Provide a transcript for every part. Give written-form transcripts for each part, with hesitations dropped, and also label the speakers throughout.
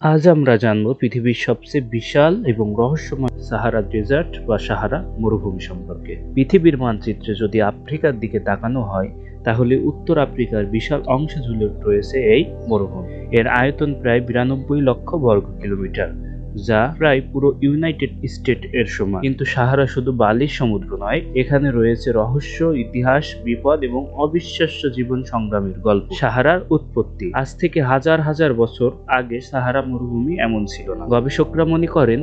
Speaker 1: আজ আমরা জানব পৃথিবীর সবচেয়ে বিশাল এবং রহস্যময় সাহারা ডেজার্ট বা সাহারা মরুভূমি সম্পর্কে। পৃথিবীর মানচিত্রে যদি আফ্রিকার দিকে তাকানো হয় তাহলে উত্তর আফ্রিকার বিশাল অংশ জুড়ে রয়েছে এই মরুভূমি। এর আয়তন প্রায় 92 লক্ষ বর্গ কিলোমিটার, যা প্রায় পুরো ইউনাইটেড স্টেট এর সমান। কিন্তু সাহারা শুধু বালির সমুদ্র নয়, এখানে রয়েছে রহস্য, ইতিহাস, বিপদ এবং অবিশ্বাস্য জীবন সংগ্রামের গল্প। সাহারার উৎপত্তি আজ থেকে হাজার হাজার বছর আগে সাহারা মরুভূমি এমন ছিল না। গবেষকরা মনে করেন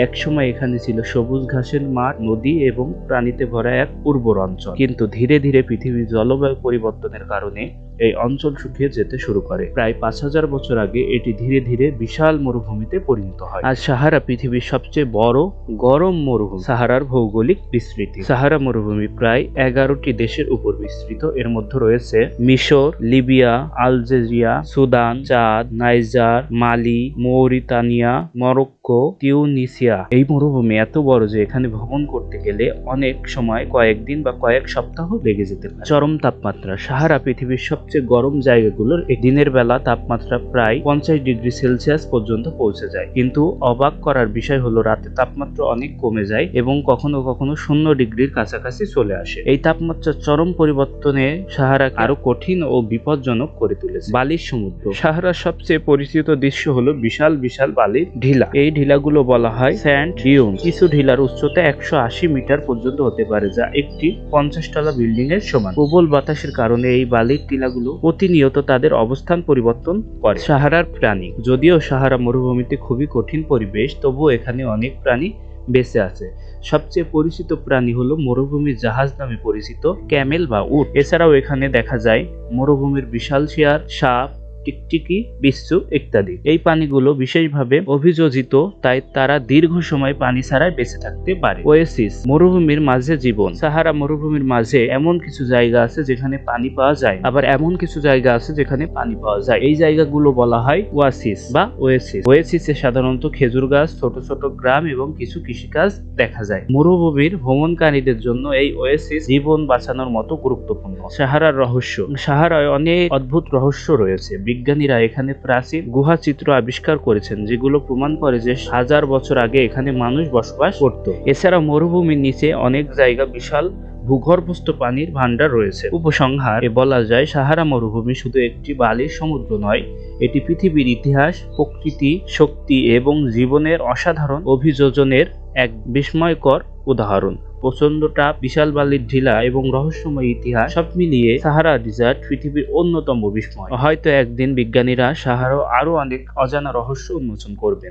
Speaker 1: একসময় এখানে ছিল সবুজ ঘাসের মাঠ, নদী এবং প্রাণীতে ভরা এক উর্বর অঞ্চল। কিন্তু ধীরে ধীরে পৃথিবীর জলবায়ু পরিবর্তনের কারণে এই অঞ্চল শুকিয়ে যেতে শুরু করে। প্রায় 5000 বছর আগে এটি ধীরে ধীরে বিশাল মরুভূমিতে পরিণত হয়। আজ সাহারা পৃথিবীর সবচেয়ে বড় গরম মরুভূমি। সাহারার ভৌগোলিক বিস্তৃতি। সাহারা মরুভূমি প্রায় 11টি দেশের উপর বিস্তৃত। এর মধ্যে রয়েছে মিশর, লিবিয়া, আলজেরিয়া, সুদান, চাদ, নাইজার, মালি, মৌরিতানিয়া, মরক্কো, তিউনিসিয়া। এই মরুভূমি এত বড় যে এখানে ভ্রমণ করতে গেলে অনেক সময় কয়েকদিন বা কয়েক সপ্তাহ লেগে যেতে পারে। চরম তাপমাত্রা। সাহারা পৃথিবীর সবচেয়ে গরম জায়গাগুলোর দিনের বেলা তাপমাত্রা প্রায় 50 ডিগ্রি সেলসিয়াস পর্যন্ত পৌঁছে যায়। কিন্তু অবাক করার বিষয় হলো রাতে তাপমাত্রা অনেক কমে যায় এবং কখনো কখনো 0 ডিগ্রির কাছাকাছি চলে আসে। এই তাপমাত্রার চরম পরিবর্তনে সাহারাকে আরো কঠিন ও বিপজ্জনক করে তুলেছে। বালির সমুদ্র। সাহারার সবচেয়ে পরিচিত দৃশ্য হলো বিশাল বিশাল বালির ঢিলা। এই ঢিলাগুলো বলা হয় স্যান্ড ডিউন। কিছু ঢিলার উচ্চতা 180 মিটার পর্যন্ত হতে পারে, যা একটি 50 তলা বিল্ডিং এর সমান। প্রবল বাতাসের কারণে এই বালির টিলাগুলো প্রতিনিয়ত তাদের অবস্থান পরিবর্তন করে। সাহারার প্রাণী। যদিও সাহারা মরুভূমিতে খুবই কঠিন পরিবেশ, তবুও এখানে অনেক প্রাণী বেঁচে আছে। সবচেয়ে পরিচিত প্রাণী হলো মরুভূমির জাহাজ নামে পরিচিত ক্যামেল বা উট। এছাড়াও এখানে দেখা যায় মরুভূমির বিশাল শিয়ার, সাপ, টিকটিকি, বিচ্ছু ইত্যাদি। এই প্রাণীগুলো বিশেষভাবে অভিযোজিত, তাই তারা দীর্ঘ সময় পানি ছাড়াই বেঁচে থাকতে পারে। ওয়েসিস। মরুভূমির মাঝে জীবন। সাহারা মরুভূমির মাঝে এমন কিছু জায়গা আছে যেখানে পানি পাওয়া যায়, আবার এমন কিছু জায়গা আছে যেখানে পানি পাওয়া যায়। এই জায়গাগুলো বলা হয় ওয়াসিস বা ওয়েসিস। ওয়েসিসে সাধারণত খেজুর গাছ, ছোট ছোট গ্রাম এবং কিছু কৃষিকাজ দেখা যায়। মরুভূমির ভ্রমণকারীদের জন্য এই ওয়েসিস জীবন বাঁচানোর মতো গুরুত্বপূর্ণ। সাহারার রহস্য। সাহারায় অনেক অদ্ভুত রহস্য রয়েছে। বিজ্ঞানীরা এখানে প্রাচীন গুহা চিত্র আবিষ্কার করেছেন, যেগুলো প্রমাণ করে যে 1000 বছর আগে এখানে মানুষ বসবাস করত। এছাড়া মরুভূমির নিচে অনেক জায়গা বিশাল ভূগর্ভস্থ পানির ভান্ডার রয়েছে। উপসংহারে বলা যায় সাহারা মরুভূমি শুধু একটি বালির সমুদ্র নয়, এটি পৃথিবীর ইতিহাস, প্রকৃতি, শক্তি এবং জীবনের অসাধারণ অভিযোজনের এক বিস্ময়কর উদাহরণ। প্রচন্ড তাপ, বিশাল বালির ঢিলা এবং রহস্যময় ইতিহাস সব মিলিয়ে সাহারা ডেজার্ট পৃথিবীর অন্যতম বিস্ময়। হয়তো একদিন বিজ্ঞানীরা সাহারা আরো অনেক অজানা রহস্য উন্মোচন করবেন।